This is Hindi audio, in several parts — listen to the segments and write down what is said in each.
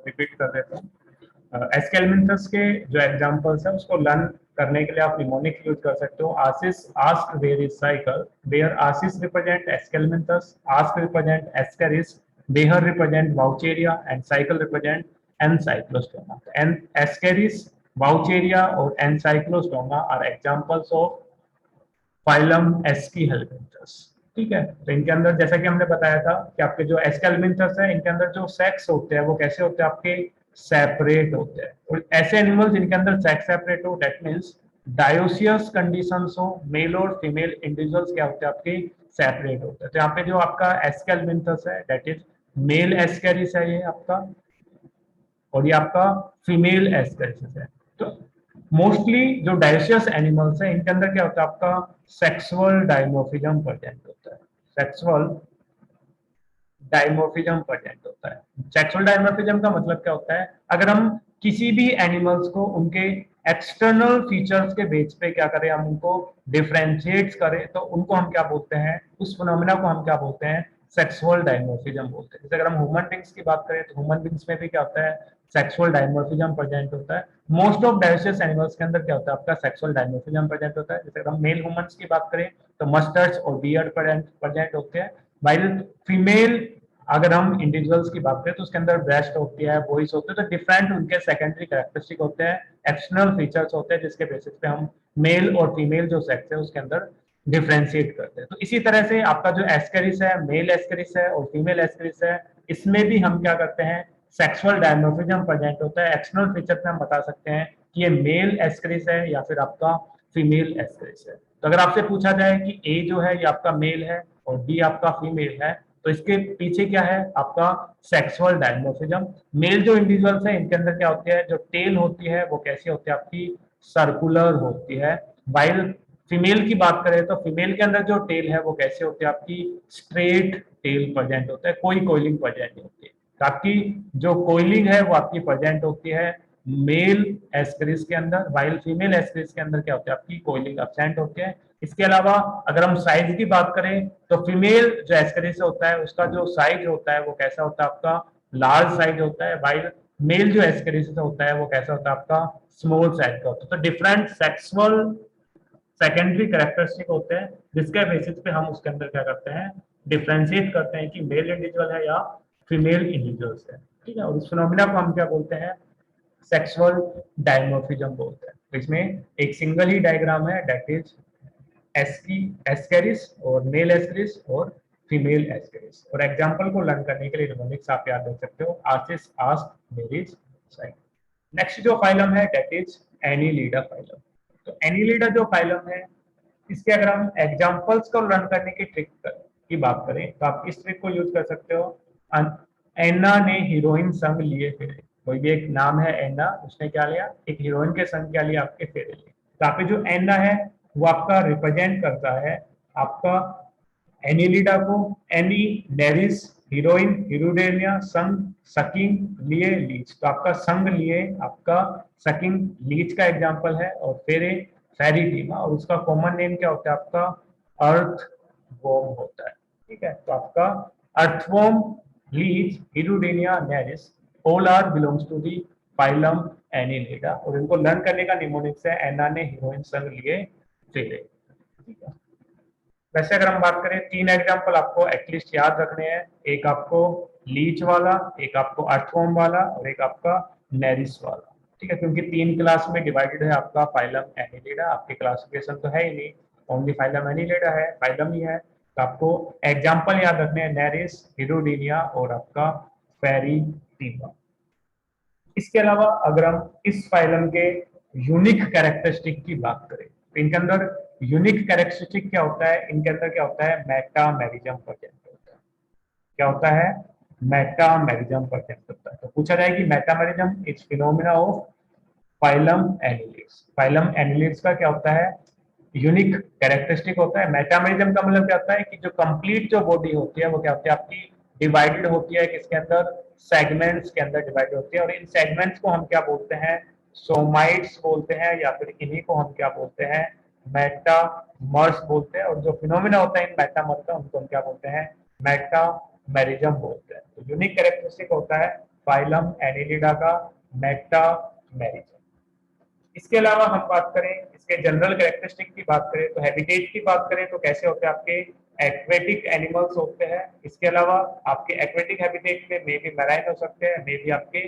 रिपीट कर देता हूँ। एस्केलमेंथस के जो एग्जांपल्स है उसको लर्न करने के लिए आप निमोनिक यूज कर सकते हो। आसिस ask where is cycle, where आसिस represent aschelminthes, ask represent ascaris, where represent wuchereria and cycle represent ancylostoma. And ascaris, wuchereria और ancylostoma are examples of phylum aschelminthes. ठीक है, तो इनके अंदर जैसा कि हमने बताया था कि आपके जो एस्केलमिंथस है इनके अंदर जो सेक्स होते हैं वो कैसे होते हैं, आपके सेपरेट होते हैं। और ऐसे एनिमल जिनके अंदर सेक्स सेपरेट हो, दैट मींस डायोसियस कंडीशंस हो, मेल और फीमेल इंडिविजुअल्स क्या होते हैं आपके सेपरेट होते हैं। तो यहाँ पे जो आपका एस्केलमिंथस है दैट इज मेल एस्केरिस है ये आपका, और ये आपका फीमेल एस्केरिस है। तो मोस्टली जो डायोसियस एनिमल्स है इनके अंदर क्या होता है, आपका सेक्सुअल डायमोर्फिज्म प्रेजेंट होता है। सेक्सुअल डायमोर्फिज्म प्रेजेंट होता है। सेक्सुअल डायमोर्फिज्म का मतलब क्या होता है, अगर हम किसी भी एनिमल्स को उनके एक्सटर्नल फीचर्स के बेस पे क्या करें, हम उनको डिफरेंशिएट करें, तो उनको हम क्या बोलते हैं, उस फिनोमेना को हम क्या बोलते हैं, सेक्सुअल डायमोर्फिज्म बोलते हैं। जैसे अगर हम ह्यूमन बींग्स की बात करें तो ह्यूमन बींग्स में भी क्या होता है, सेक्सुअल डायमोर्फिज्म प्रेजेंट होता है। मोस्ट ऑफ डायोसियस एनिमल्स के अंदर क्या होता है, आपका सेक्सुअल डायमोर्फिज्म प्रेजेंट होता है। जैसे अगर हम मेल ह्यूमंस की बात करें तो मस्टर्ड्स और बियर्ड प्रेजेंट होते हैं, वाइल फीमेल अगर हम इंडिविजुअल्स की बात करें तो उसके अंदर ब्रेस्ट होती है, वॉइस होते हैं, तो डिफरेंट उनके सेकेंडरी कैरेक्टरिस्टिक होते हैं, एक्सटर्नल फीचर्स होते हैं जिसके बेसिस पे हम मेल और फीमेल जो सेक्स है उसके अंदर डिफरेंशिएट करते हैं। तो इसी तरह से आपका जो एस्केरिस है, मेल एस्केरिस है और फीमेल एस्केरिस है, इसमें भी हम क्या करते हैं, सेक्सुअल डायमोर्फिज्म प्रेजेंट होता है। एक्सटर्नल फीचर पे हम बता सकते हैं कि ये मेल एस्केरिस है या फिर आपका फीमेल एस्केरिस है। तो अगर आपसे पूछा जाए कि ए जो है ये आपका मेल है और बी आपका फीमेल है, तो इसके पीछे क्या है, आपका सेक्सुअल डायमोर्फिज्म। मेल जो इंडिविजुअल्स है इनके अंदर क्या होती है, जो टेल होती है वो कैसी होती है, आपकी सर्कुलर होती है। वाइल फीमेल की बात करें तो फीमेल के अंदर जो टेल है वो कैसे होती है, आपकी स्ट्रेट टेल प्रेजेंट होता है, कोई कोइलिंग प्रेजेंट नहीं होती है। ताकि जो कोइलिंग है वो आपकी प्रेजेंट होती है मेल एस्केरिस के अंदर, वाइल फीमेल एस्केरिस के अंदर क्या होती है, आपकी कोइलिंग एब्सेंट होती है। इसके अलावा अगर हम साइज की बात करें तो फीमेल जो एस्केरिस होता है उसका जो साइज होता है वो कैसा होता है, आपका लार्ज साइज होता है, वाइल मेल जो एस्केरिस होता है वो कैसा होता है, आपका स्मॉल साइज का होता है। तो डिफरेंट सेक्सुअल सेकेंडरी कैरेक्टरिस्टिक होते हैं जिसके बेसिस पे हम उसके अंदर क्या करते हैं, डिफ्रेंशिएट करते हैं कि मेल इंडिविजुअल है या फीमेल इंडिविजुअल्स है। ठीक है, और इस फिनोमिना को हम क्या बोलते हैं, सेक्सुअल डायमोर्फिज्म बोलते हैं। तो इसमें एक सिंगल ही डायग्राम है, दैट इज एस्केरिस और मेल एस्केरिस और फीमेल एस्केरिस। और एग्जांपल को लर्न करने के लिए निमोनिक्स आप याद रख सकते हो, आसिस ask where is cycle. Next जो फाइलम है दैट इज एनिलिडा फाइलम। तो एनिलिडा जो फाइलम है इसके अगर हम एग्जांपल्स को लर्न करने की ट्रिक की बात करें तो आप इस ट्रिक को यूज कर सकते हो। एन्ना ने हीरोइन संग लिए फेरे, कोई भी एक नाम है एन्ना, उसने क्या लिया, एक हीरोइन के संग क्या लिया, आपके फेरे लिए। तो आप जो एन्ना है वो आपका रिप्रेजेंट करता है आपका एनिलिडा को। एनी नेरिस हीरोइन हीरोडेनिया संग सकिंग लिए लीच, तो आपका संग लिए आपका सकिंग लीच का एग्जांपल है, और फेरे फेरी टीमा, और उसका कॉमन नेम क्या होता है, आपका अर्थ वॉर्म होता है। ठीक है, तो आपका earthworm, leech, hirudinaria, nereis all are belongs to the phylum annelida, और इनको लर्न करने का निमोनिक्स है एना ने हीरोइन संग लिए फेरे। ठीक है, वैसे अगर हम बात करें तीन एग्जांपल आपको एटलीस्ट याद रखने हैं, एक आपको लीच वाला, एक आपको अर्थवॉर्म वाला और एक आपका नेरिस वाला। ठीक है, क्योंकि तीन क्लास में डिवाइडेड है आपका फाइलम एनिलिडा, आपकी क्लासिफिकेशन तो है ही नहीं, ओनली फाइलम एनिलिडा है, फाइलम ही है। तो आपको एग्जाम्पल याद रखने हैं, नेरिस, हिरोडीनिया और आपका फेरीटीमा। इसके अलावा अगर हम इस फाइलम के यूनिक कैरेक्टरिस्टिक की बात करें तो इनके अंदर यूनिक कैरेक्टरिस्टिक क्या होता है, इनके अंदर क्या होता है, मेटामेरिज्म प्रेजेंट होता है। क्या होता है, मेटामेरिज्म प्रेजेंट होता है। तो पूछा जाए कि metamerism is phenomena of phylum annelids. Phylum annelids का क्या होता है, यूनिक कैरेक्टरिस्टिक होता है। मेटामेरिज्म का मतलब क्या होता है कि जो कंप्लीट जो बॉडी होती है वो क्या होती है, आपकी डिवाइडेड होती है, किसके अंदर, सेगमेंट्स के अंदर डिवाइड होती है, और इन सेगमेंट्स को हम क्या बोलते हैं, सोमाइट्स बोलते हैं, या फिर इन्हीं को हम क्या बोलते हैं, मेटामर्स बोलते हैं। और जो फिनोमिना होता है इन मेटामर्स का उनको हम क्या बोलते हैं, मेटामेरिज्म बोलते हैं। तो यूनिक कैरेक्टरिस्टिक होता है फाइलम एनिलिडा का मेटामेरिज। इसके अलावा हम बात करें इसके जनरल कैरेक्टरिस्टिक की बात करें तो हैबिटेट की बात करें तो कैसे होते हैं आपके एक्वेटिक एनिमल्स होते हैं। इसके अलावा आपके एक्वेटिक हैबिटेट में मे बी मैराइन हो सकते हैं, मे बी आपके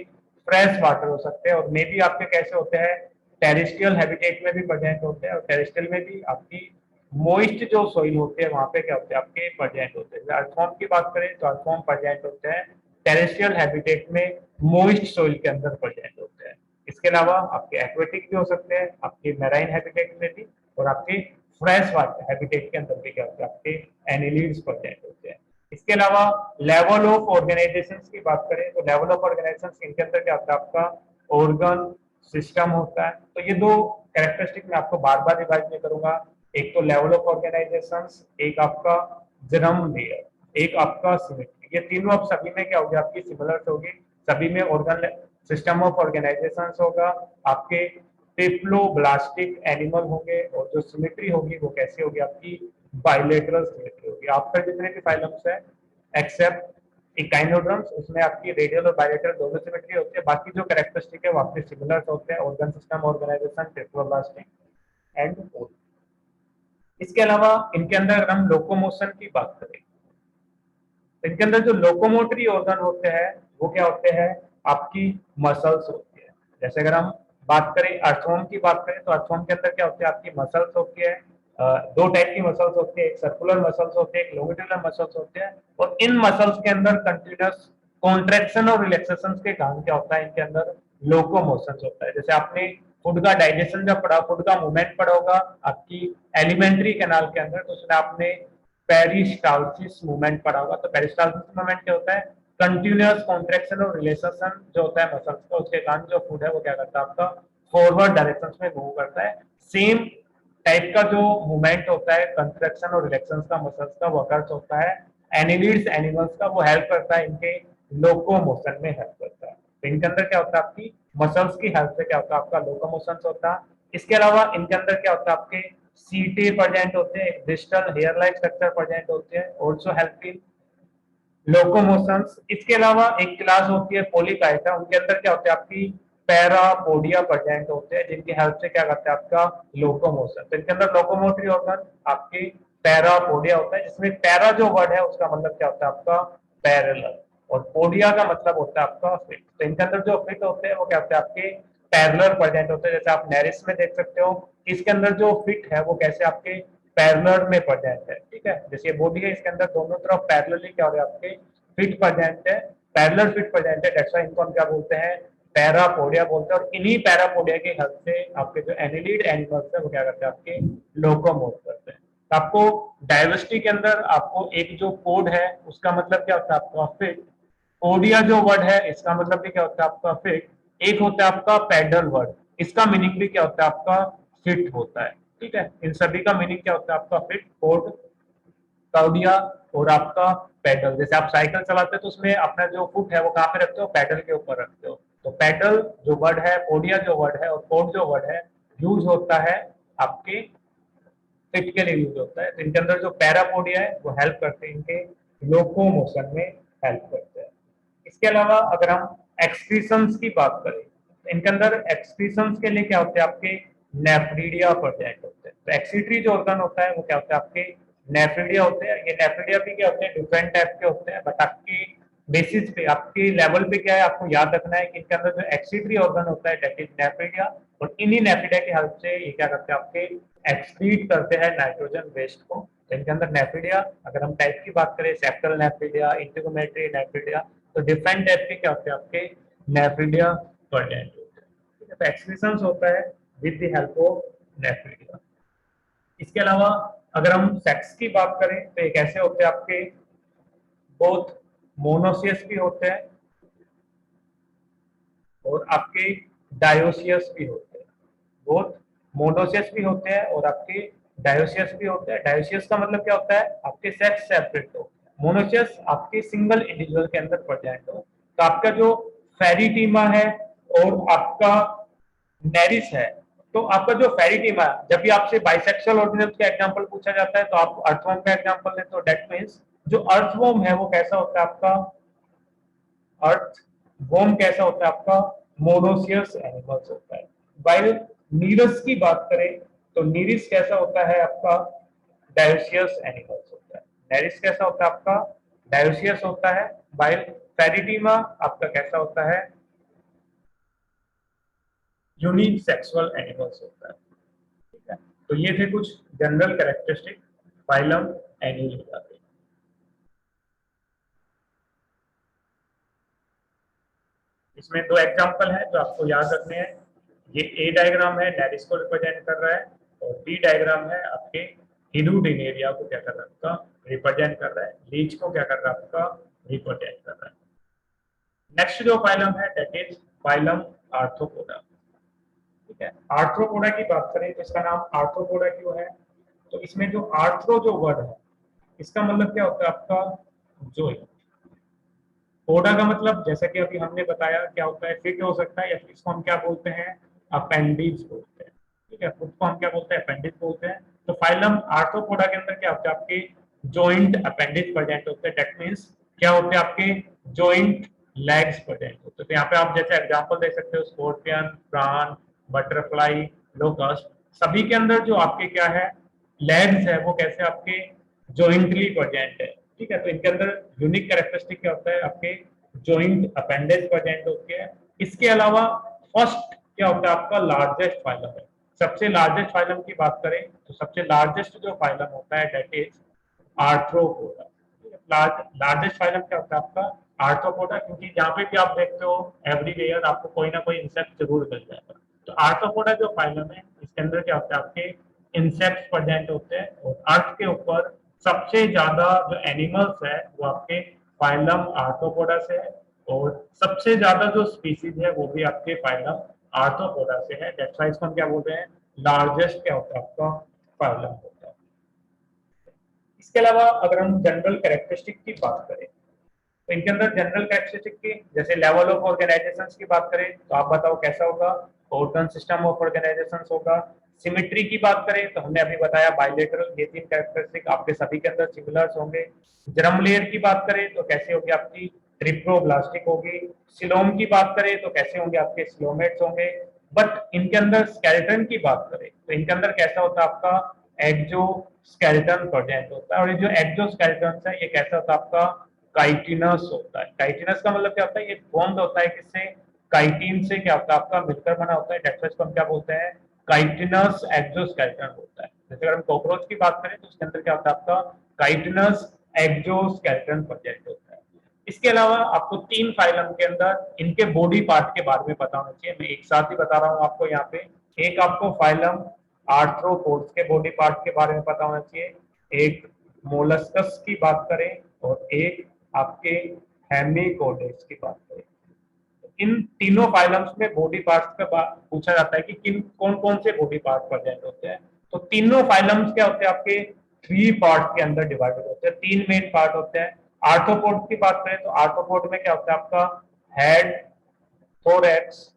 फ्रेश वाटर हो सकते हैं, और मे बी आपके कैसे होते हैं टेरेस्ट्रियल हैबिटेट में भी प्रेजेंट होते हैं, और टेरेस्ट्रियल में भी आपकी मोइस्ट जो सोइल होते हैं वहां पे क्या होते हैं आपके प्रेजेंट होते हैं। अर्थवॉर्म की बात करें तो अर्थवॉर्म प्रेजेंट होते हैं टेरेस्ट्रियल हैबिटेट में मोइस्ट सोइल के अंदर प्रेजेंट होते हैं। इसके अलावा आपके एक्वेटिक भी हो सकते हैं आपके मैराइन हैबिटेट में भी, और आपके फ्रेश वाटर हैबिटेट के अंदर भी क्या होते हैं आपके एनिलिड्स प्रेजेंट होते हैं। इसके अलावा लेवल ऑफ ऑर्गेनाइजेशन की बात करें तो लेवल ऑफ ऑर्गेनाइजेशन इनके अंदर क्या होता है आपका ऑर्गन सिस्टम होता है। तो ये दो कैरेक्टरिस्टिक मैं आपको बार बार रिवाइज नहीं करूंगा, एक तो लेवल ऑफ ऑर्गेनाइजेशन, एक आपका जर्म लेयर, एक आपका सिमेट्री। ये तीनों अब सभी में क्या होगी आपकी सिमिलर होगी, सभी में ऑर्गन सिस्टम ऑफ ऑर्गेनाइजेशन होगा, आपके टिप्लोब्लास्टिक एनिमल होंगे, और जो सिमेट्री होगी वो कैसी होगी आपकी बाइलेटरल सिमेट्री होगी। आफ्टर जितने भी फाइलम्स है एक्सेप्ट इकाइनोड्रम्स उसमें आपकी रेडियल और बाइलेटरल दोनों सिमेट्री होती है, बाकी जो कैरेक्टरिस्टिक है वो आपके सिमिलर होते हैं, ऑर्गन सिस्टम ऑर्गेनाइजेशन टिप्लोब्लास्टिक एंड। इसके अलावा इनके अंदर अगर हम लोकोमोशन की बात करें, इनके अंदर जो लोकोमोटरी ऑर्गन होते हैं वो क्या होते हैं आपकी मसल्स होती है। जैसे अगर हम बात करें अर्थवॉर्म की बात करें तो अर्थवॉर्म के अंदर क्या होते हैं आपकी मसल्स होती है, दो टाइप की मसल्स होती है, एक सर्कुलर मसल्स होते हैं, एक लॉन्गिट्यूडिनल मसल्स होते हैं, और इन मसल्स के अंदर कंटिन्यूअस कॉन्ट्रैक्शन और रिलैक्सेशन के कारण क्या होता है इनके अंदर लोकोमोशन होता है। जैसे आपने फूड का डाइजेशन जब पढ़ा, फूड का मूवमेंट पढ़ा होगा आपकी एलिमेंट्री कैनाल के अंदर, तो उसमें आपने पेरिस्टाल्सिस मूवमेंट पढ़ा होगा। तो पेरिस्टाल्सिस मूवमेंट क्या होता है कंटिन्यूअस कॉन्ट्रैक्शन और रिलैक्सेशन जो होता है मसल्स का, उसके कारण जो फूड है वो क्या करता है आपका फॉरवर्ड डायरेक्शन में मूव करता है। सेम टाइप का जो मूवमेंट होता है कंट्रैक्शन और रिलैक्सेशन का मसल्स का वो अकर्स होता है एनिलिड्स एनिमल्स का, वो हेल्प करता है इनके लोकोमोशन में हेल्प करता है। तो इनके अंदर क्या होता है आपकी मसल्स की हेल्प से क्या होता है आपका लोकोमोशन होता है। इसके अलावा इनके अंदर क्या होता है आपके सीटे प्रेजेंट होते हैं, distal hair like structure present होते हैं, ऑल्सो हेल्प इन लोकोमोशंस। इसके अलावा एक क्लास होती है पोलिकाइटा, उनके अंदर क्या होते हैं आपकी पैरापोडिया प्रेजेंट होते हैं, जिनकी हेल्प से क्या करते हैं आपका लोकोमोशन। तो इनके अंदर लोकोमोटरी ऑर्गन आपकी पैरापोडिया होता है, जिसमें पैरा जो वर्ड है उसका मतलब क्या होता है आपका पैरेलल, और पोडिया का मतलब होता है आपका फिट। तो इनके अंदर जो फिट होते हैं वो क्या होते हैं आपके पैरेलल प्रेजेंट होते हैं। जैसे आप नेरिस में देख सकते हो इसके अंदर जो फिट है वो कैसे आपके पैरेलल में प्रेजेंट है, ठीक है। जैसे ये बॉडी है इसके अंदर दोनों तरफ पैरेलली क्या हो रहा है आपके फिट प्रेजेंट है, पैरेलल फिट प्रेजेंट है, दैट्स व्हाई इनको हम क्या बोलते हैं पैरापोडिया बोलते हैं। और इन्हीं पैरापोडिया की हेल्प से आपके जो एनिलिड एनिमल्स है वो क्या करते हैं आपके लोकोमोट करते हैं। तो आपको डाइवर्सिटी के अंदर आपको एक जो कोड है उसका मतलब क्या होता है आपका फिट, ओडिया जो वर्ड है इसका मतलब भी क्या होता है आपका फिट, एक होता है आपका पैडल वर्ड, इसका मीनिंग भी क्या होता है आपका फिट होता है, ठीक है। इन सभी का मीनिंग क्या होता है आपका फिट, कोड, कौडिया और आपका पैडल। जैसे आप साइकिल चलाते हो तो उसमें अपना जो फुट है वो कहाँ पे रखते हो पैडल के ऊपर रखते हो। तो पैडल जो वर्ड है, ओडिया जो वर्ड है, और कोड जो वर्ड है यूज होता है आपके फिट के लिए यूज होता है। तो इनके अंदर जो पैरापोडिया है वो हेल्प करते हैं इनके लोकोमोशन में हेल्प करते हैं। इसके अलावा अगर हम एक्सक्रीशंस की बात करें तो इनके अंदर एक्सक्रीशंस के लिए क्या होते हैं आपके नेफ्रिडिया प्रेजेंट होते हैं। तो एक्सीटरी जो ऑर्गन होता है वो क्या होता है आपके नेफ्रिडिया होते हैं। ये नेफ्रिडिया भी क्या होते हैं डिफरेंट टाइप के होते हैं, बट आपकी बेसिस पे आपके लेवल पे क्या है आपको याद रखना है कि इनके अंदर जो एक्सीटरी ऑर्गन होता है दैट इज नेफ्रिडिया, और इन्हीं नेफ्रिडिया की हेल्प से ये क्या करते हैं आपके एक्सक्रीट करते हैं नाइट्रोजन वेस्ट को। तो इनके अंदर नेफ्रिडिया अगर हम टाइप की बात करें सेप्टल नेफ्रिडिया, इंटीगोमेट्री नेफ्रिडिया, तो डिफरेंट टाइप के क्या होते हैं आपके नेफ्रिडिया प्रेजेंट होते हैं, ठीक है। तो एक्सक्रीशंस होता है with the help of nephridia. इसके अलावा अगर हम सेक्स की बात करें तो एक ऐसे होते हैं आपके बोथ मोनोसियस भी होते हैं और आपके डायोसियस भी होते हैं। बोथ मोनोसियस भी होते हैं और आपके डायोसियस भी होते हैं। डायोसियस का मतलब क्या होता है आपके सेक्स सेपरेट हो, मोनोसियस आपके सिंगल इंडिविजुअल के अंदर प्रेजेंट हो। तो आपका जो फेरिटीमा है और आपका नेरिस है, तो आपका जो फेरिटीमा जब भी आपसे बाइसेक्सुअल ऑर्गेनिज्म का एग्जांपल पूछा जाता है तो आप अर्थवॉर्म का एग्जांपल लेते हो, दैट मींस जो अर्थवॉर्म है वो कैसा होता है आपका अर्थ वर्म कैसा होता है आपका, मोनोसियस एनिमल्स होता है। वाइल नीरस की बात करें तो नीरिस कैसा होता है आपका, डायोसियस एनिमल्स होता है। नेरिस कैसा होता है आपका, डायोसियस होता है। वाइल फेरिडीमा आपका कैसा होता है, यूनिक सेक्सुअल एनिमल्स होता है। ठीक है, तो ये थे कुछ जनरल कैरेक्टरिस्टिक फाइलम एनिलिडा के। इसमें दो एग्जांपल है जो आपको याद रखने हैं। ये ए डायग्राम है, नेरिस को रिप्रेजेंट कर रहा है, और बी डायग्राम है आपके हिडुडिनेरिया को क्या कर रहा है आपका, रिप्रेजेंट कर रहा है। लीच को क्या कर रहा है आपका, रिप्रेजेंट कर रहा है। नेक्स्ट जो फाइलम है दैट इज फाइलम आर्थ्रोपोडा। ठीक है, आर्थ्रोपोडा की बात करें तो इसका नाम आर्थ्रोपोडा क्यों है, तो इसमें जो आर्थ्रो जो वर्ड है इसका मतलब क्या होता है आपका, जोइंट। पोडा का मतलब जैसा कि अभी हमने बताया क्या होता है, फिट हो सकता है, या फिर इसको हम क्या बोलते हैं, अपेंडिज बोलते हैं। ठीक है, खुद को हम क्या बोलते हैं, अपेंडिज बोलते हैं। तो फाइलम आर्थ्रोपोडा के अंदर क्या होता है, आपके जॉइंट अपेंडिज प्रेजेंट होते हैं। दैट मींस क्या होते हैं आपके जॉइंट लेग्स प्रेजेंट होते हैं। तो यहाँ पे आप जैसे एग्जांपल दे सकते हो, स्कॉर्पियन, प्रान, बटरफ्लाई, लोकस्ट, सभी के अंदर जो आपके क्या है, लेग्स है वो कैसे आपके जॉइंटली प्रेजेंट है। ठीक है, तो इनके अंदर यूनिक कैरेक्टरिस्टिक क्या होता है, आपके जॉइंट अपेंडेज प्रेजेंट होती है। इसके अलावा फर्स्ट क्या होता है आपका, लार्जेस्ट फाइलम है। सबसे लार्जेस्ट फाइलम की बात करें तो सबसे लार्जेस्ट जो फाइलम होता है that is arthropoda. Largest phylum क्या होता है आपका, आर्थ्रोपोडा, क्योंकि जहाँ पे भी आप देखते हो एवरीवेयर आपको कोई ना कोई इंसेक्ट जरूर मिल जाएगा। तो आर्थ्रोपोडा जो फाइलम है इसके अंदर क्या होता है, आपके इंसेक्ट्स प्रेजेंट होते हैं। और अर्थ के ऊपर सबसे ज्यादा जो एनिमल्स है वो आपके फाइलम आर्थ्रोपोडा से है, और सबसे ज्यादा जो स्पीसीज है वो भी आपके फाइलम आर्थ्रोपोडा से है। दैट्स व्हाई इसको हम क्या बोल रहे हैं, लार्जेस्ट क्या होता है आपका फाइलम होता है। इसके अलावा अगर हम जनरल कैरेक्टरिस्टिक की बात करें तो इनके अंदर जनरल कैरेक्टरिस्टिक की जैसे लेवल ऑफ ऑर्गेनाइजेशन की बात करें तो आप बताओ कैसा होगा, ऑर्गन सिस्टम ऑफ ऑर्गेनाइजेशन होगा। सिमेट्री की बात करें तो हमने अभी बताया बाइलेटरल, ये तीन कैरेक्टरिस्टिक आपके सभी के अंदर सिमिलर्स होंगे। जर्म लेयर की बात करें तो कैसे होगी आपकी, ट्रिप्रोब्लास्टिक होगी। सिलोम की बात करें तो कैसे होंगे आपके, सिलोमेट्स होंगे। बट इनके अंदर स्केलेटन की बात करें तो इनके अंदर कैसा होता है आपका, एक्जो स्केलेटन प्रेजेंट होता है। और ये जो एक्जो स्केलेटन है ये कैसा होता है आपका, काइटिनस होता है। काइटिनस का मतलब क्या होता है, ये फॉर्म्ड होता है किससे, काइटिन से क्या होता है आपका मिलकर बना होता है। डेट्स को हम क्या बोलते हैं, काइटिनस एक्सोस्केलेटन होता है। जैसे अगर हम कॉकरोच की बात करें तो उसके अंदर क्या होता है आपका, काइटिनस एक्सोस्केलेटन प्रोजेक्ट होता है। इसके अलावा आपको तीन फाइलम के अंदर इनके बॉडी पार्ट के बारे में पता होना चाहिए। मैं एक साथ ही बता रहा हूँ आपको यहाँ पे। एक आपको फाइलम आर्थ्रोपोड्स के बॉडी पार्ट के बारे में पता होना चाहिए, एक मोलस्कस की बात करें, और एक आपके हेमिकोडेट्स की बात करें। इन तीनों फाइलम्स में बॉडी पार्ट्स का पूछा जाता है कि किन कौन कौन से बॉडी पार्ट प्रेजेंट होते हैं। तो तीनों फाइलम्स क्या होते हैं आपके, थ्री पार्ट के अंदर डिवाइडेड होते हैं। तीन मेन पार्ट होते हैं। आर्थ्रोपोड की बात करें तो आर्थ्रोपोड में क्या होता है आपका, हेड, थोरैक्स,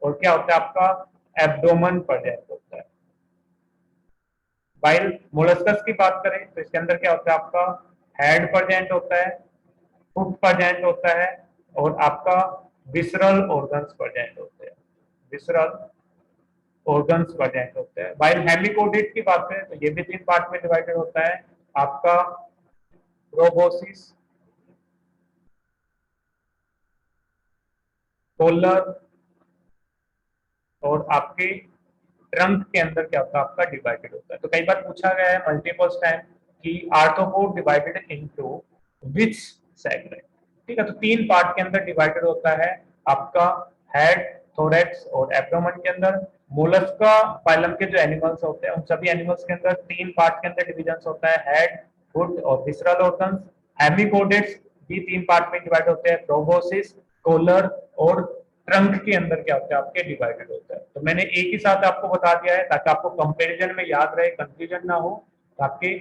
और क्या होता है आपका, एब्डोमेन प्रेजेंट होता है। वाइल मोलस्कस की बात करें तो इसके अंदर क्या होता है आपका, हेड प्रेजेंट होता है, फुट प्रेजेंट होता है, और आपका विसरल ऑर्गन्स प्रेजेंट होते हैं। विसरल ऑर्गन्स प्रेजेंट होते हैं। वाइल हेमिकोडिड की बात करें तो ये भी तीन पार्ट में डिवाइडेड होता है, आपका प्रोबोसिस, कोलर, और आपके ट्रंक के अंदर क्या होता है आपका, डिवाइडेड होता है। तो कई बार पूछा गया है मल्टीपल टाइम कि आर्थ्रोपोड डिवाइडेड इनटू विच सेगमेंट। ठीक है, तो तीन पार्ट के अंदर डिवाइडेड होता है आपका, हेड, थोरैक्स और एब्डोमेन के अंदर। मोलस्का फाइलम के जो एनिमल्स होते हैं उन सभी एनिमल्स के अंदर तीन पार्ट के अंदर डिविजन होता है, हेड, फुट और विसरल ऑर्गन्स। हेमिकोडेट्स भी तीन पार्ट में डिवाइड होते हैं, प्रोबोसिस, कोलर और ट्रंक के अंदर क्या होता है आपके, डिवाइडेड होता है। तो मैंने एक ही साथ आपको बता दिया है ताकि आपको कंपैरिजन में याद रहे, कंफ्यूजन ना हो। तो आपके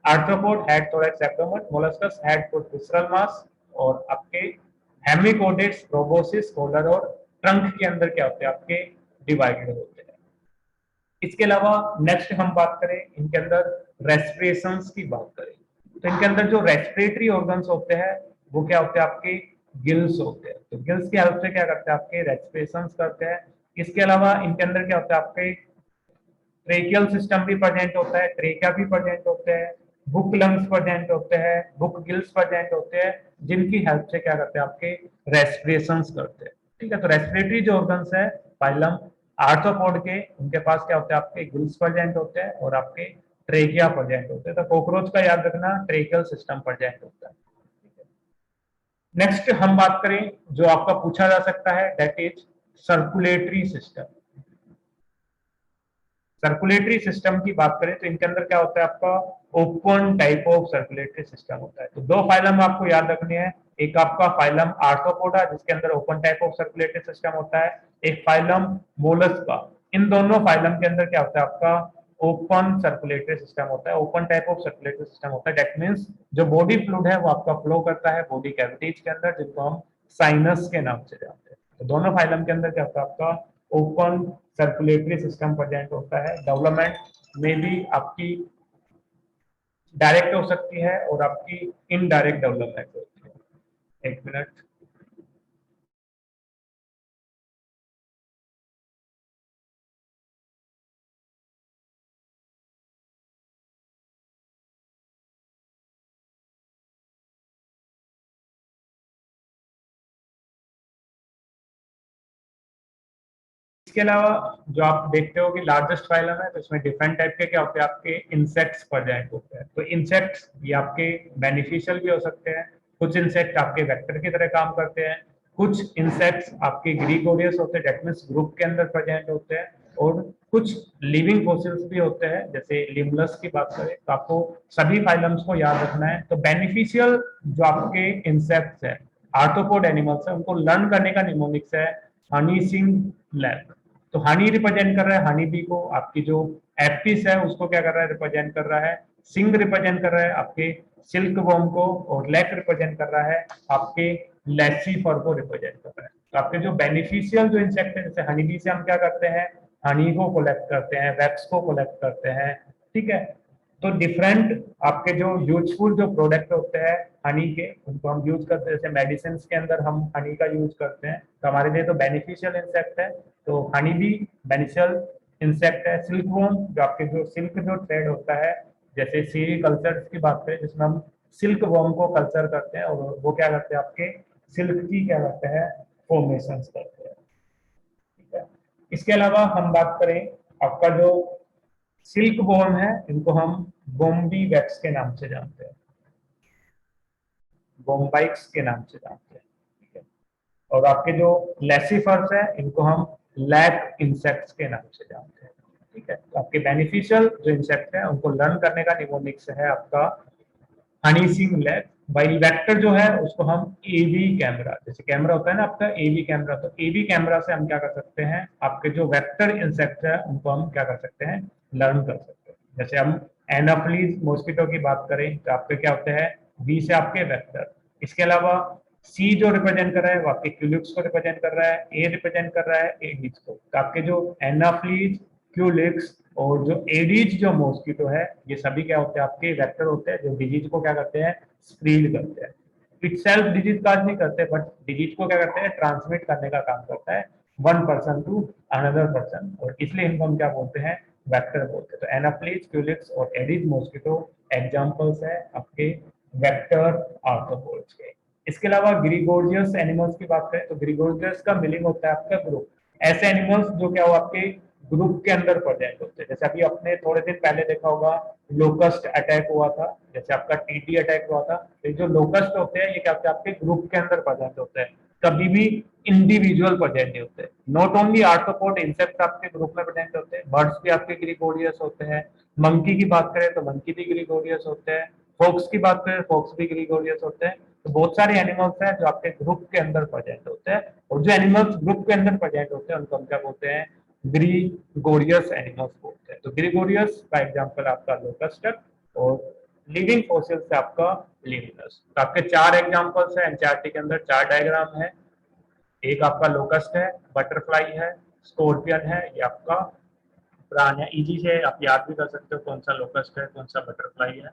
arthropod, head, thorax, abdomen, molluscs, head, foot, visceral mass, और आपके हेमिकोडेट्स, प्रोबोसिस, कोलर और ट्रंक के अंदर क्या होते हैं आपके, डिवाइडेड होते हैं। इसके अलावा नेक्स्ट हम बात करें इनके अंदर रेस्पिरेशंस की बात करें तो इनके अंदर जो रेस्पिरेटरी ऑर्गन्स होते हैं वो क्या होते हैं आपके, गिल्स होते हैं। तो गिल्स की हेल्प से क्या करते हैं, आपके रेस्पिरेशन करते हैं। इसके अलावा इनके अंदर क्या होता है, आपके ट्रेकियल सिस्टम भी प्रेजेंट होता है, ट्रेकिया भी प्रेजेंट होते हैं, बुक लंग्स प्रेजेंट होते हैं, बुक गिल्स प्रेजेंट होते हैं, जिनकी हेल्प से क्या करते हैं, आपके रेस्पिरेशन करते हैं। ठीक है, तो रेस्पिरेटरी जो ऑर्गन्स है फाइलम आर्थ्रोपोड के, उनके पास क्या होते हैं, आपके गिल्स प्रेजेंट होते हैं और आपके ट्रेकिया प्रेजेंट होते हैं। तो कॉकरोच का याद रखना, ट्रेकियल सिस्टम प्रेजेंट होता है। नेक्स्ट हम बात करें जो आपका पूछा जा सकता है, that is circulatory system. Circulatory system की बात करें तो इनके अंदर क्या होता है, आपका open type of circulatory system होता है। तो दो फाइलम आपको याद रखने हैं, एक आपका फाइलम आर्थ्रोपोडा जिसके अंदर open type of circulatory system होता है, एक फाइलम मोलस्का। इन दोनों फाइलम के अंदर क्या होता है, आपका ओपन सर्कुलेटरी सिस्टम होता है, open type of circulatory system होता है। दैट मीन्स जो बॉडी फ्लूइड है वो आपका फ्लो करता है बॉडी कैविटीज के अंदर, जिनको हम साइनस के नाम से जानते हैं। तो दोनों फाइलम के अंदर क्या होता है, आपका ओपन सर्कुलेटरी सिस्टम प्रेजेंट होता है। डेवलपमेंट में भी आपकी डायरेक्ट हो सकती है और आपकी इनडायरेक्ट डेवलपमेंट होती है। एक मिनट। इसके अलावा जो आप देखते हो कि लार्जेस्ट फाइलम है, तो इसमें डिफरेंट टाइप के क्या होते हैं, आपके इंसेक्ट्स प्रेजेंट होते हैं। तो इंसेक्ट्स ये आपके बेनिफिशियल भी हो सकते हैं, कुछ इंसेक्ट आपके वेक्टर की तरह काम करते हैं, कुछ इंसेक्ट्स आपके ग्रीगोरियस होते हैं, डेट मीन्स ग्रुप के अंदर प्रेजेंट होते हैं, और कुछ लिविंग फोसिल्स भी होते हैं। जैसे लिमलस की बात करें तो आपको सभी फाइलम्स को याद रखना है। तो बेनिफिशियल जो आपके इंसेक्ट्स है, आर्थ्रोपोड एनिमल्स है, उनको लर्न करने का निमोनिक्स है हनी सिंग लैब। तो हनी रिप्रेजेंट कर रहा है हनी बी को, आपकी जो एप्टिस है उसको क्या कर रहा है, रिप्रेजेंट कर रहा है। सिंग रिप्रेजेंट कर रहा है आपके सिल्क वॉर्म को, और लैक रिप्रेजेंट कर रहा है आपके लेसीफर को रिप्रेजेंट कर रहा है। तो आपके जो बेनिफिशियल जो इंसेक्ट है, जैसे हनी बी से हम क्या करते हैं, हनी को कलेक्ट करते हैं, वैक्स को कलेक्ट करते हैं। ठीक है, तो डिफरेंट आपके जो यूजफुल जो प्रोडक्ट होते हैं हनी के, उनको हम यूज करते हैं। जैसे मेडिसिन के अंदर हम हनी का यूज करते हैं, तो हमारे लिए तो बेनिफिशियल इंसेक्ट है। तो हनी भी बेनिफिशियल इंसेक्ट है। सिल्क वॉर्म जो आपके जो सिल्क जो थ्रेड होता है, जैसे सीरी कल्चर की बात करें जिसमें हम सिल्क वॉर्म को कल्चर करते हैं, और वो क्या करते हैं, आपके सिल्क की क्या करते हैं, फॉर्मेशन करते हैं। ठीक है, इसके अलावा हम बात करें आपका जो सिल्क वॉर्म है, इनको हम बॉम्बी वैक्स के नाम से जानते हैं, बॉम्बाइक्स के नाम से जानते हैं। ठीक है, और आपके जो लेसिफर्स है, इनको हम लैक इंसेक्ट्स के नाम से जानते हैं। ठीक है, तो आपके बेनिफिशियल जो इंसेक्ट है उनको लर्न करने का निमोनिक्स है आपका हनी सिंग लैब। वाइल वेक्टर जो है उसको हम एवी कैमरा, जैसे कैमरा होता है ना आपका एवी कैमरा, तो एवी कैमरा से हम क्या कर सकते हैं, आपके जो वेक्टर इंसेक्ट है उनको हम क्या कर सकते हैं, लर्न कर सकते हैं। जैसे हम एनाफ्लीज मॉस्किटो की बात करें तो आपके क्या होते हैं, बी से आपके वेक्टर। इसके अलावा सी जो रिप्रेजेंट कर रहा है वो आपके क्यूलिक्स को रिप्रेजेंट कर रहा है, ए रिप्रेजेंट कर रहा है एडिज को। तो आपके जो एनाफ्लीज, क्यूलिक्स और जो एडीज जो मॉस्किटो है, ये सभी क्या होते हैं, आपके वेक्टर होते हैं जो डिजीज को क्या करते हैं, स्प्रीड करते हैं। इट सेल्फ डिजीज काज नहीं करते, बट डिजीज को क्या करते हैं, ट्रांसमिट करने का काम करता है one person to another person, और इसलिए इनको हम क्या बोलते हैं, वेक्टर बोलते हैं। तो एनाफ्लीज, क्यूलिक्स और एडीज मॉस्किटो एग्जांपल्स है आपके वेक्टर आर्थ्रोपोड्स के। इसके अलावा ग्रीगोरियस एनिमल्स की बात करें तो ग्रीगोरियस का मीनिंग होता है आपका ग्रुप। ऐसे एनिमल्स जो क्या हो आपके ग्रुप के अंदर प्रेजेंट होते हैं। जैसे अभी अपने थोड़े दिन पहले देखा होगा लोकस्ट अटैक हुआ था, जैसे आपका टीटी अटैक हुआ था। तो जो लोकस्ट होते हैं ये क्या होते हैं, आपके ग्रुप के अंदर प्रेजेंट होते हैं, कभी भी इंडिविजुअल प्रेजेंट नहीं होते। नॉट ओनली आर्थ्रोपोड इंसेक्ट आपके ग्रुप में प्रेजेंट होते हैं, बर्ड्स भी आपके ग्रीगोरियस होते हैं। मंकी की बात करें तो मंकी भी ग्रीगोरियस होते हैं, फोक्स की बात करें फोक्स भी ग्रीगोरियस होते हैं। तो बहुत सारे एनिमल्स हैं जो आपके ग्रुप के अंदर प्रेजेंट होते हैं, और जो एनिमल्स ग्रुप के अंदर प्रेजेंट होते हैं उनको हम क्या बोलते हैं, ग्रीगोरियस एनिमल्स बोलते हैं। तो ग्रीगोरियस का एग्जांपल आपका लोकस्ट और लिविंग फॉसिल से आपका लिविनस। तो आपके चार एग्जांपल्स हैं एनसीईआरटी के अंदर, चार डायग्राम है। एक आपका लोकस्ट है, बटरफ्लाई है, स्कॉर्पियन है, ये आपका प्राण है। इजी से आप याद भी कर सकते हो कौन सा लोकस्ट है कौन सा बटरफ्लाई है।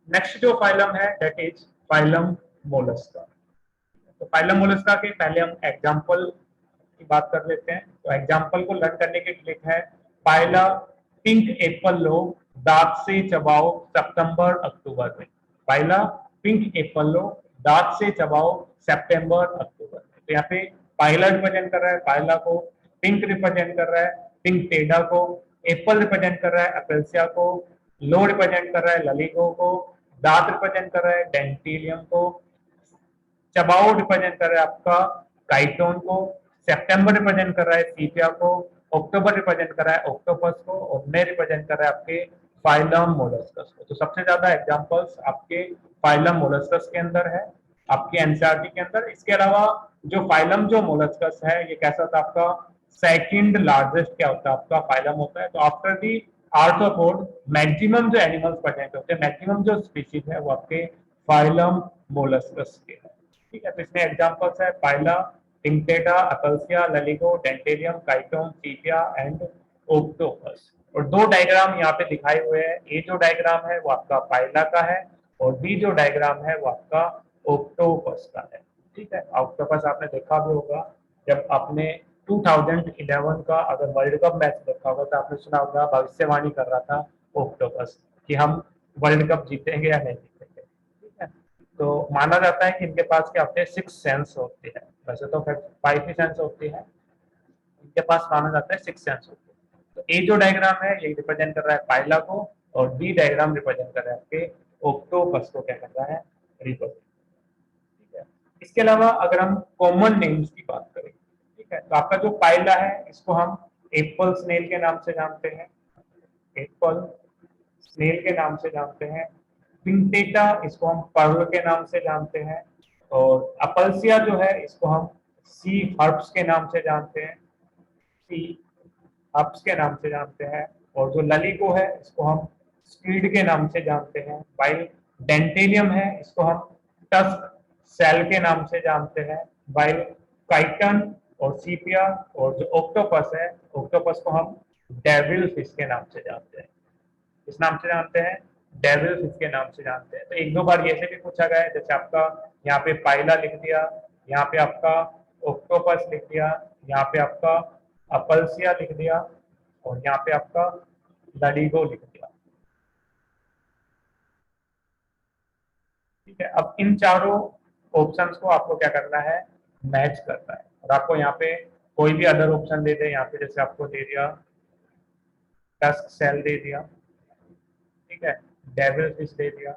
नेक्स्ट जो फाइलम है दैट इज फाइलम मोलस्का। तो फाइलम मोलस्का के पहले हम एग्जाम्पल की बात कर लेते हैं। तो एग्जाम्पल को लर्न करने के ट्रिक है पाइला पिंक एप्पल लो, दांत से चबाओ सितंबर अक्टूबर में। पाइला पिंक एप्पल लो, दांत से चबाओ सितंबर अक्टूबर में। तो यहाँ पे पाइला रिप्रेजेंट कर रहा है पाइला को, पिंक रिप्रेजेंट कर रहा है पिंक टेडा को, एप्पल रिप्रेजेंट कर रहा है अपेल्सिया को, लो रिप्रेजेंट कर रहा है ललिगो को, दांत रिप्रेजेंट कर रहा है डेंटिलियम को, चबाओ रिप्रेजेंट कर रहा है आपका काइटोन को, सितंबर रिप्रेजेंट कर रहा है सीपिया को, अक्टूबर रिप्रेजेंट कर रहा है ऑक्टोपस को, और मई रिप्रेजेंट कर रहा है आपके फाइलम मोलस्कस को। तो सबसे ज्यादा एग्जांपल्स आपके फाइलम मोलस्कस के अंदर है, आपके एनसीईआरटी के अंदर। इसके अलावा जो फाइलम जो मोलस्कस है ये कैसा होता है आपका सेकंड लार्जेस्ट क्या होता है आपका फाइलम होता है। तो आफ्टर दी आर्थ्रोपोड मैक्सिमम जो एनिमल्स प्रेजेंट होते हैं, मैक्सिमम जो स्पीशीज है वो आपके फाइलम मोलस्कस के है। ठीक है, तो इसमें एग्जांपल्स है पाइला, टिंक्टेटा, अपेल्सिया, ललिगो, डेंटेरियम, काइटोन, सीपिया एंड ऑक्टोपस। और दो डायग्राम यहाँ पे दिखाए हुए हैं। ए जो डायग्राम है वो आपका पाइला का है और बी जो डायग्राम है वो आपका ऑक्टोपस का है। ठीक है, ऑक्टोपस आपने देखा भी होगा जब आपने 2011 का अगर वर्ल्ड कप मैच देखा होगा तो आपने सुना होगा भविष्यवाणी कर रहा था ऑक्टोपस कि हम वर्ल्ड कप जीतेंगे या नहीं जीतेंगे। ठीक है, तो माना जाता है कि इनके पास क्या होते हैं 6 सेंस होते हैं, वैसे तो 5 ही सेंस होती है, इनके पास माना जाता है 6 सेंस होते हैं। तो ए जो डायग्राम है ये रिप्रेजेंट कर रहा है पाइला को और बी डायग्राम रिप्रेजेंट कर रहा है आपके ऑक्टोपस को क्या कर रहा है रिप्रेजेंट। ठीक है, इसके अलावा अगर हम कॉमन नेम्स की बात करें, ठीक है, तो आपका जो पाइला है इसको हम एप्पल स्नेल के नाम से जानते हैं, एप्पल स्नेल के नाम से जानते हैं। पिंटेटा इसको हम पर्ल के नाम से जानते हैं, और अपल्सिया जो है इसको हम सी हर्ब्स के नाम से जानते हैं, सी हर्ब्स के नाम से जानते हैं। और जो ललिगो है इसको हम स्क्वीड के नाम से जानते हैं। वाइल डेंटेलियम है इसको हम टस्क सेल के नाम से जानते हैं। वाइल काइटन और सीपिया और जो ऑक्टोपस है, ऑक्टोपस को हम डेविल फिश के नाम से जानते हैं। किस नाम से जानते हैं? डेविल फिश के नाम से जानते हैं। तो एक दो बार ऐसे भी पूछा गया है, जैसे आपका यहाँ पे पाइला लिख दिया, यहाँ पे आपका ऑक्टोपस लिख दिया, यहाँ पे आपका अपल्सिया लिख दिया और यहाँ पे आपका लडिगो लिख दिया। ठीक है, अब इन चारों ऑप्शंस को आपको क्या करना है मैच करना है। और आपको यहाँ पे कोई भी अदर ऑप्शन दे दे, यहाँ पे जैसे आपको दे दिया टस्क सेल दे दिया, ठीक है, डेविल फिश दे दिया,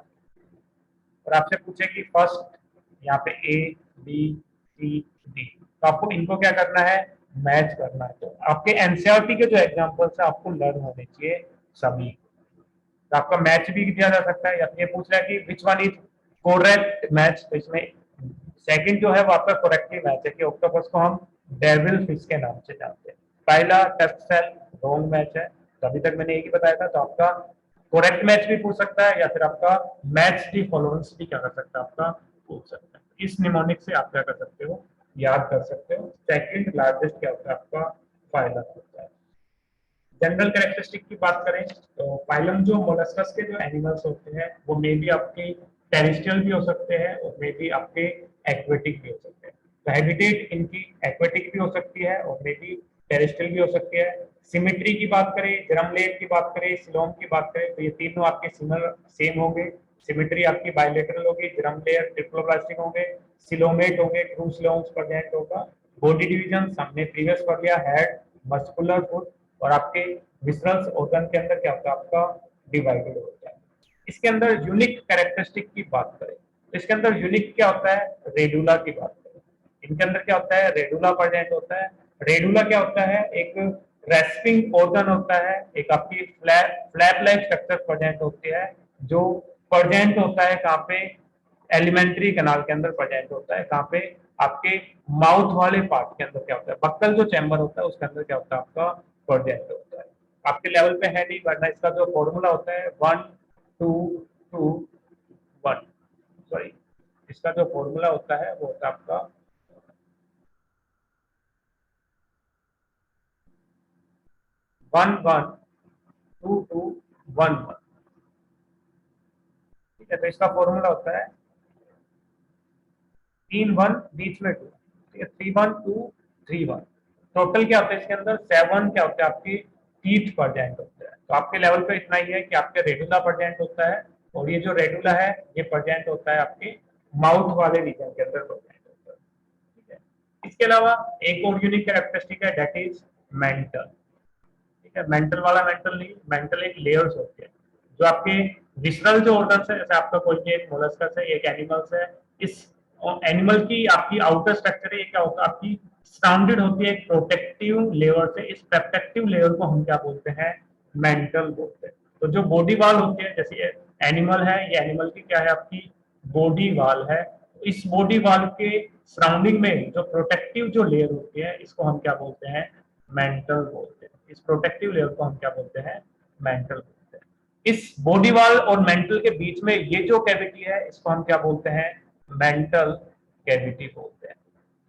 और आपसे पूछे कि फर्स्ट यहाँ पे ए बी सी डी, तो आपको इनको क्या करना है मैच करना है। तो आपके एनसीईआरटी के जो एग्जांपल्स है आपको लर्न होने चाहिए सभी। तो आपका मैच भी दिया जा सकता है, या ये पूछ रहा है कि which one is correct match, तो इसमें सेकंड जो है वो आपका करेक्टली मैच है कि ऑक्टोपस को हम डेविल फिश के नाम से जानते हैं। पहला टेस्ट सेल रॉन्ग मैच है, तो अभी तक मैंने एक ही बताया था। तो आपका करेक्ट मैच भी पूछ सकता है या फिर आपका मैच दी फॉलोअर्स भी क्या कर सकता है आपका पूछ सकता है। इस निमोनिक से आप क्या कर सकते हो याद कर सकते हो सेकंड लार्जेस्ट क्या होता है आपका फाइलम होता है। जनरल कैरेक्टरिस्टिक की बात करें तो फाइलम जो मोलस्कस के जो एनिमल्स होते हैं वो मे बी आपके टेरेस्ट्रियल भी हो सकते हैं और मे बी आपके एक्वेटिक भी हो सकते हैं। तो हैबिटेट इनकी एक्वेटिक भी हो सकती है और मे बी टेरेस्ट्रियल भी हो सकती है। सिमेट्री की बात करें, जर्म लेयर की बात करें, सिलोम की बात करें, तो ये तीनों आपके सिमिलर सेम होंगे। सिमेट्री आपकी बायलेटरल होगी, जर्म लेयर ट्रिप्लोब्लास्टिक होंगे, सिलोमेट होंगे, ट्रू सिलोम्स प्रेजेंट होगा। बॉडी डिवीजन हमने प्रीवियस पढ़ लिया, हेड, मस्कुलर, फुट, और आपके विसरल्स ऑर्गन के अंदर क्या होता है आपका डिवाइडेड होता है। इसके अंदर यूनिक कैरेक्टरिस्टिक की बात करें तो इसके अंदर यूनिक क्या होता है रेडुला की बात करें, इनके अंदर क्या होता है रेडुला प्रेजेंट होता है। रेडुला क्या होता है एक रेस्पिंग ऑर्गन होता है, एक आपकी फ्लैप लाइक स्ट्रक्चर प्रेजेंट होती है जो प्रेजेंट होता है कहाँ पे एलिमेंट्री कैनाल के अंदर प्रेजेंट होता है। कहाँ पे आपके माउथ वाले पार्ट के अंदर क्या होता है बक्कल जो चैम्बर होता है उसके अंदर क्या होता है आपका प्रोजेक्ट होता है। आपके लेवल पे है नहीं, वरना इसका जो फॉर्मूला होता है 1 2 2 1, सॉरी, इसका जो फॉर्मूला होता है वो होता है आपका 1 1 2 2 1 1। ठीक है, तो इसका फॉर्मूला होता है 3 1 बीच में 2, ठीक है, 3 1 2 3 1, टोटल क्या होता है इसके अंदर 7 क्या होता है आपकी टीथ परजेंट होता है। तो आपके लेवल पे इतना ही है कि आपके रेडुला परजेंट होता है, और ये जो रेडुला है ये परजेंट होता है आपके माउथ वाले रीजन के अंदर परजेंट होता है, ठीक है। इसके अलावा एक और यूनिक कैरेक्टरिस्टिक है, दैट इज मेंटल, ठीक है। मेंटल वाला मेंटल नहीं, मेंटल एक लेयर्स होते हैं जो आपके विसरल जो ऑर्गन्स है, जैसे आपका कोई भी एक मोलस्कस है, एक एनिमल्स है, इस एनिमल की आपकी आउटर स्ट्रक्चर है, ये क्या होता है आपकी सराउंडेड होती है एक प्रोटेक्टिव लेयर से। इस प्रोटेक्टिव लेयर को हम क्या बोलते हैं, मेंटल बोलते हैं। तो जो बॉडी वाल होती है, जैसे ये एनिमल है, ये एनिमल की क्या है आपकी बॉडी वाल है, इस बॉडी वाल के सराउंडिंग में जो प्रोटेक्टिव जो लेयर होती है इसको हम क्या बोलते हैं, मेंटल बोलते हैं। इस प्रोटेक्टिव लेयर को हम क्या बोलते हैं, मेंटल बोलते हैं। इस बॉडी वाल और मेंटल के बीच में ये जो कैविटी है इसको हम क्या बोलते हैं, मेंटल कैविटी बोलते हैं,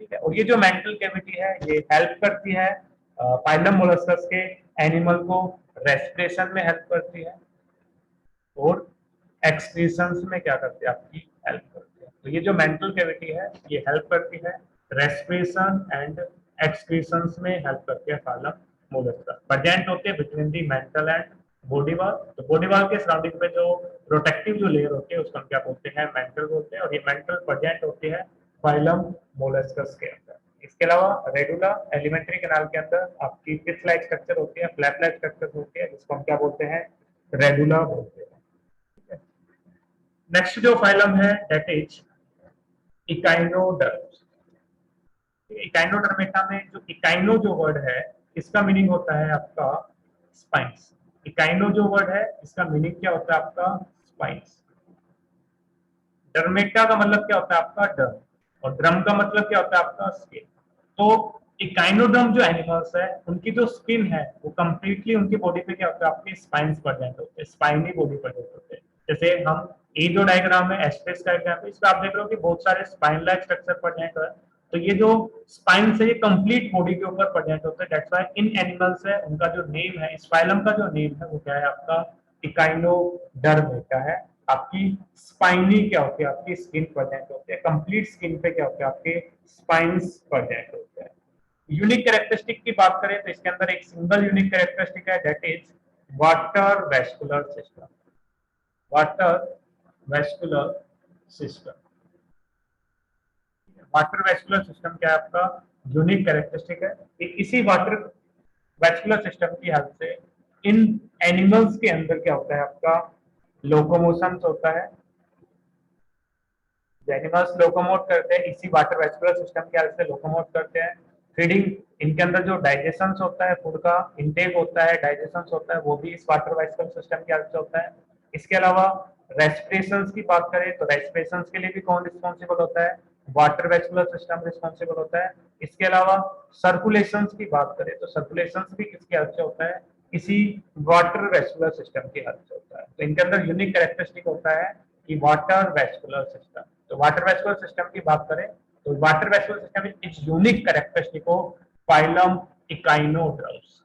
ठीक है। और ये जो मेंटल कैविटी है ये हेल्प करती है फाइलम मोलस्कस के एनिमल को रेस्पिरेशन में हेल्प करती है, और एक्सक्रीशंस में क्या करती है आपकी हेल्प करती है। तो ये जो मेंटल कैविटी है ये हेल्प करती है रेस्पिरेशन एंड एक्सक्रीशंस में हेल्प करती है फाइलम मोलस्कस। प्रेजेंट होते हैं between the mental and body wall. तो बॉडी वाल के सराउंडिंग में जो प्रोटेक्टिव जो लेयर होती है उसको हम क्या बोलते हैं, मेंटल बोलते हैं, और ये मेंटल प्रेजेंट होती है फाइलम मोलस्कस के अंदर। इसके अलावा रेडुला एलिमेंट्री कैनाल के अंदर आपकी फिश लाइक स्ट्रक्चर होती है, फ्लैप लाइक स्ट्रक्चर होती है, जिसको हम क्या बोलते हैं, रेडुला बोलते हैं। नेक्स्ट जो फाइलम है दैट इज इकाइनोडर्म्स। इकाइनोडर्मेटा में जो इकाइनो जो वर्ड है इसका मीनिंग होता है आपका स्पाइंस। इकाइनो जो वर्ड है इसका मीनिंग क्या होता है आपका, स्पाइंस। डर्मेटा का मतलब क्या होता है आपका डर्म, और ड्रम का मतलब क्या होता है आपका स्किन। तो इकाइनोडर्म जो एनिमल्स है उनकी जो स्किन है वो कंप्लीटली उनकी बॉडी पे क्या होता है, आपके स्पाइंस प्रेजेंट होते हैं, स्पाइनी बॉडी प्रेजेंट होते हैं। जैसे हम ये जो डायग्राम है एस्ट्रिस डायग्राम है, इसमें आप देख रहे हो कि बहुत सारे स्पाइन लाइक स्ट्रक्चर प्रेजेंट है। तो ये जो स्पाइंस है ये कंप्लीट बॉडी के ऊपर प्रेजेंट होते हैं। दैट्स व्हाई इन एनिमल्स है उनका जो नेम है, इस फाइलम का जो नेम है वो क्या है आपका, इकाइनोडर्मेटा है। आपकी स्पाइनी क्या होती है, आपकी स्किन प्रेजेंट होती है, कंप्लीट स्किन पे क्या होते हैं आपके स्पाइंस प्रेजेंट होते हैं। यूनिक कैरेक्टरिस्टिक की बात करें तो इसके अंदर एक सिंगल यूनिक कैरेक्टरिस्टिक है, that is water vascular system. Water vascular system, water vascular system क्या है आपका यूनिक कैरेक्टरिस्टिक है। इसी वाटर वेस्कुलर सिस्टम की हेल्प से इन एनिमल्स के अंदर क्या होता है आपका, लोकोमोशन होता है। एनिमल्स लोकोमोट करते हैं इसी वाटर वेस्कुलर सिस्टम की हेल्प से लोकोमोट करते हैं। फीडिंग, इनके अंदर जो डाइजेशन होता है, फूड का इंटेक होता है, डाइजेशन होता है, वो भी इस वाटर वेस्कुलर सिस्टम की हेल्प से होता है। इसके अलावा रेस्पिरेशन की बात करें तो रेस्पिरेशन के लिए भी कौन रिस्पॉन्सिबल होता है, वाटर वेस्कुलर सिस्टम रिस्पॉन्सिबल होता है। इसके अलावा सर्कुलेशन की बात करें तो सर्कुलेशन भी किसकी हेल्प से होता है, इसी वाटर वेस्कुलर सिस्टम की हेल्प से होता है। तो इनके अंदर यूनिक कैरेक्टरिस्टिक होता है कि वाटर वेस्कुलर सिस्टम। तो वाटर वेस्कुलर सिस्टम की बात करें तो water vascular system is unique characteristic of phylum echinoderms.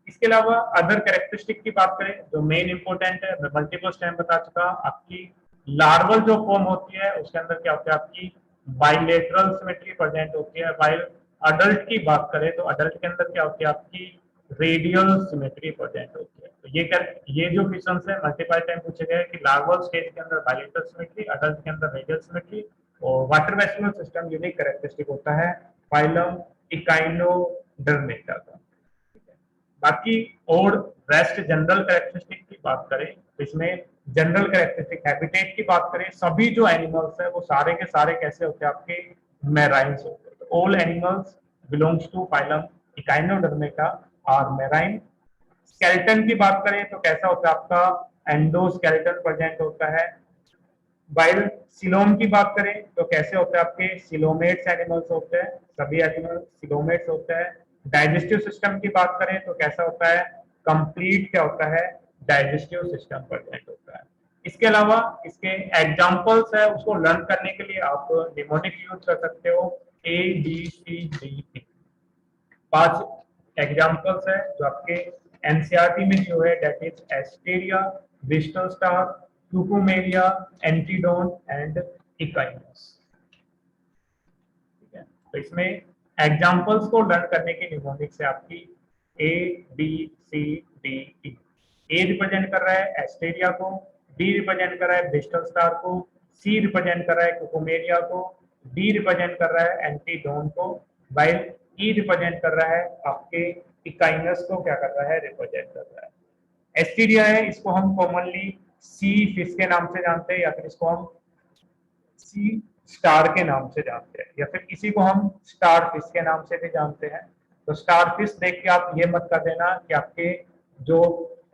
इसके अलावा अदर कैरेक्टरिस्टिक की बात करें जो मेन इंपोर्टेंट है, मैं मल्टीपल टाइम बता चुका, आपकी लार्वल जो फॉर्म होती है उसके अंदर क्या होता है, आपकी बाइलेटरल सिमेट्री प्रेजेंट होती है। वाइल अडल्ट की बात करें तो अडल्ट के अंदर क्या होती है आपकी रेडियल सिमेट्री प्रेजेंट होती है। तो ये जो क्वेश्चन है मल्टीपल टाइम पूछे गए कि लार्वल स्टेज के अंदर बाइलेटरल सिमेट्री, अडल्ट के अंदर रेडियल सिमेट्री, और water vascular system unique characteristic होता है फाइलम इकाइनोडर्मेटा का। बाकी और रेस्ट जनरल कैरेक्टरिस्टिक की बात करें तो इसमें जनरल कैरेक्टरिस्टिक हैबिटेट की बात करें, सभी जो एनिमल्स है वो सारे के सारे कैसे होते हैं आपके मैराइन्स होते हैं। तो all animals belongs to phylum echinodermata are marine. Skeleton की बात करें तो कैसा होता है आपका, एंडोस्केलेटन प्रेजेंट होता है। वाइल सिलोम की बात करें तो कैसे होते हैं आपके सिलोमेट्स एनिमल्स होते हैं, सभी एनिमल सिलोमेट्स होते हैं। डाइजेस्टिव सिस्टम की बात करें तो कैसा होता है, कंप्लीट क्या होता है, डाइजेस्टिव सिस्टम प्रेजेंट होता है। इसके अलावा इसके एग्जांपल्स है उसको लर्न करने के लिए आप निमोनिक यूज कर सकते हो, ABCD। 5 एग्जांपल्स है जो आपके एनसीईआरटी में जो है, that is asterias, bristle star, cucumaria, antedon and echinus. ठीक है, तो इसमें एग्जाम्पल्स को लर्न करने की निमोनिक्स है आपकी A B C D E. A represent कर रहा है एस्टेरिया को, बी रिप्रेजेंट कर रहा है ब्रिस्टल स्टार को, सी रिप्रेजेंट कर रहा है कुकुमेरिया को, डी रिप्रेजेंट कर रहा है एंटीडोन को, वाइल ई रिप्रेजेंट कर रहा है आपके इकाइनस को क्या कर रहा है, रिप्रेजेंट कर रहा है। एस्टीरिया है, इसको हम कॉमनली सी फिश के नाम से जानते हैं, या फिर इसको हम सी स्टार के नाम से जानते हैं, या फिर किसी को हम स्टार फिश के नाम से भी जानते हैं। तो स्टार फिश देख के आप ये मत कर देना कि आपके जो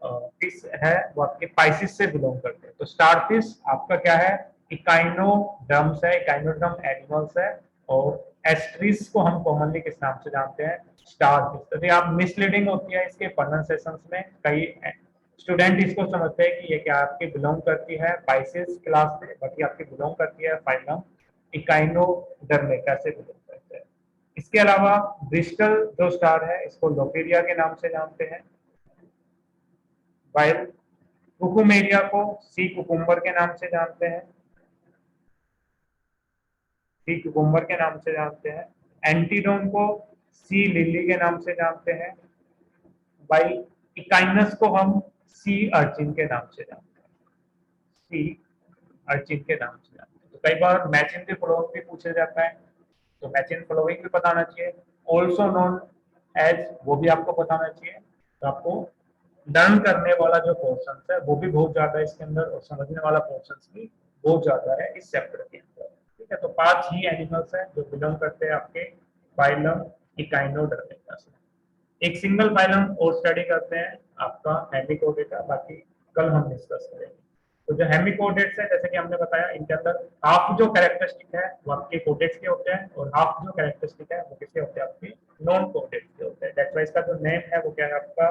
फिश है वो आपके पाइसिस से बिलोंग करते हैं। तो स्टार फिश आपका क्या है, इकाइनोडर्म्स है, इकाइनोडर्म एनिमल्स है। और एस्ट्रिस को हम कॉमनली किस नाम से जानते हैं, स्टार फिश। तो आप मिसलीडिंग होती है इसके प्रोनाउंसिएशंस में, कई स्टूडेंट इसको समझते हैं कि ये क्या आपके बिलोंग करती है पाइसेस क्लास से, बाकी आपके बिलोंग करती है फाइलम इकाइनोडर्मेटा से बिलोंग करते हैं। इसके अलावा ब्रिस्टल जो स्टार है इसको लोकेरिया के नाम से जानते हैं, वाइल कुकुमेरिया को सी कुकुम्बर के नाम से जानते हैं, सी कुकुम्बर के नाम से जानते हैं। एंटीडोन को सी लिली के नाम से जानते हैं, वाइल इकाइनस को हम सी अर्चिन के नाम से जानते हैं, सी अर्चिन के नाम से जानते हैं। तो कई बार मैच इन द फॉलोइंग भी पूछा जाता है, तो मैच इन फॉलोइंग भी बताना चाहिए, ऑल्सो नोन एज वो भी आपको बताना चाहिए। तो आपको लर्न करने वाला जो पोर्शन है वो भी बहुत ज्यादा है इसके अंदर, और समझने वाला पोर्शन भी बहुत ज्यादा है इस चैप्टर के अंदर। ठीक है, तो 5 ही एनिमल्स हैं जो बिलोंग करते हैं आपके फाइलम इकाइनोडर्मेटा से। एक सिंगल फाइलम और स्टडी करते हैं आपका हेमिकोडेटा, बाकी कल हम डिस्कस करेंगे। तो जो हेमिकोडेट्स है, जैसे कि हमने बताया, इनके अंदर हाफ जो कैरेक्टरिस्टिक है वो आपके कोडेट्स के होते हैं, और हाफ जो कैरेक्टरिस्टिक है वो किसके होते हैं, आपके नॉन कोडेट्स के होते हैं। दैट्स व्हाई इसका जो नेम है वो क्या है, आपका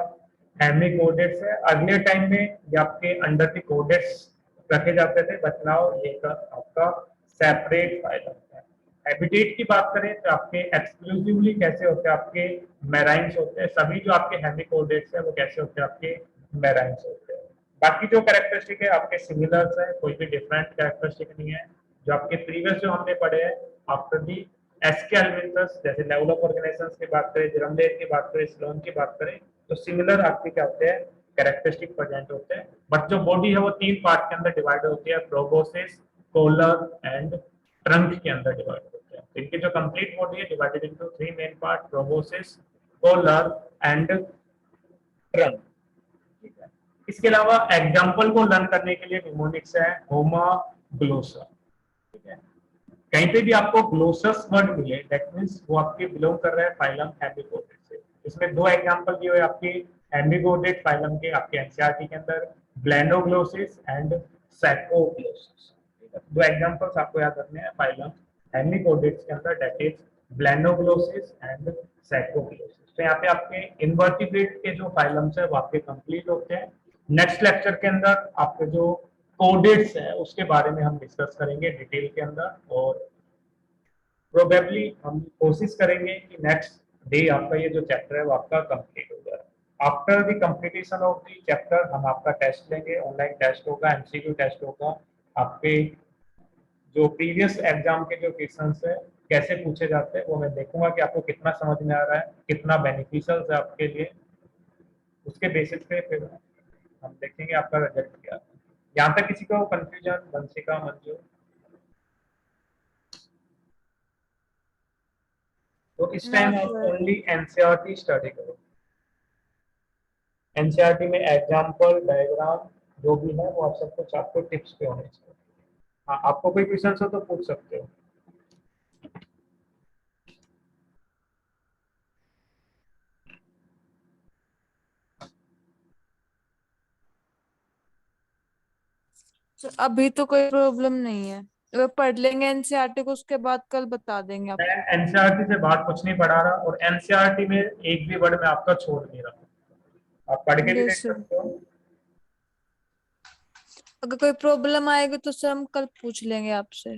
हेमिकोडेट्स है। अगले टाइम में ये आपके अंडर द कोडेट्स रखे जाते थे, बट नाउ ये आपका सेपरेट फाइलम है। हैबिटेट की बात करें तो आपके एक्सक्लूसिवली कैसे होते हैं, आपके मैराइन्स होते हैं। सभी जो आपके हेमिकोडेट्स है वो कैसे होते हैं, आपके मैराइन्स होते हैं। बाकी जो कैरेक्टरिस्टिक है आपके सिमिलर्स है, कोई भी डिफरेंट कैरेक्टरिस्टिक नहीं है। जो आपके प्रीवियस जो हमने पढ़े हैं आफ्टर दी एस्केलमेंटस, जैसे लेवल ऑफ ऑर्गेनाइजेशंस की बात करें, जिरमडेल की बात करें, स्लोन की बात करें, तो सिमिलर आपके क्या होते हैं, कैरेक्टरिस्टिक प्रेजेंट होते हैं। बट जो बॉडी है वो 3 पार्ट के अंदर डिवाइड होती है, प्रोबोसिस, कोलर एंड ट्रंक के अंदर डिवाइड होते हैं। तो इनकी जो कंप्लीट बॉडी है divided into 3 main part, proboscis, collar and trunk. ठीक है, इसके अलावा एग्जांपल को लर्न करने के लिए निमोनिक्स है होमा ग्लोसा। ठीक है, कहीं पे भी आपको ग्लोसस वर्ड मिले दैट मींस वो आपके बिलोंग कर रहा है फाइलम हेमिकोडेट से। इसमें 2 एग्जांपल दिए हुए आपके हेमिकोडेट फाइलम के आपके एनसीईआरटी के अंदर, ब्लेनोग्लोसिस एंड सैकोग्लोसिस। 2 एग्जांपल्स आपको याद रखने हैं फाइलम हेमिकोडेट्स के अंदर, दैट इज ब्लेनोग्लोसिस एंड सैकोग्लोसिस। तो यहाँ पे आपके इनवर्टिब्रेट के जो फाइलम्स है वो आपके कंप्लीट होते हैं। नेक्स्ट लेक्चर के अंदर आपके जो कोडेट्स है उसके बारे में हम डिस्कस करेंगे डिटेल के अंदर, और प्रोबेबली हम कोशिश करेंगे कि नेक्स्ट डे आपका ये जो चैप्टर है वो आपका कंप्लीट हो जाए। After the completion of the chapter हम आपका टेस्ट लेंगे, ऑनलाइन टेस्ट होगा, एमसीक्यू टेस्ट होगा। आपके जो प्रीवियस एग्जाम के जो क्वेश्चंस है कैसे पूछे जाते हैं वो मैं देखूंगा कि आपको कितना समझ में आ रहा है, कितना बेनिफिशियल है आपके लिए। उसके बेसिस पे फिर हम देखेंगे आपका रिजल्ट क्या है। यहाँ तक किसी को कंफ्यूजन, वंशिका, मंजू? तो इस टाइम नॉट आप सर। ओनली एनसीईआरटी स्टडी करो। एनसीईआरटी में एग्जाम्पल, डायग्राम जो भी है वो आप सब कुछ आपको टिप्स पे होने चाहिए। हाँ, आपको कोई क्वेश्चन हो तो पूछ सकते हो। सर अभी तो कोई प्रॉब्लम नहीं है, वो पढ़ लेंगे एनसीईआरटी को, उसके बाद कल बता देंगे मैं आपको। एनसीईआरटी से बाहर कुछ नहीं पढ़ा रहा, और एनसीईआरटी में एक भी वर्ड में आपका छोड़ नहीं रहा, आप पढ़ के भी यस देख सर, सकते हो। अगर कोई प्रॉब्लम आएगी तो सर हम कल पूछ लेंगे आपसे।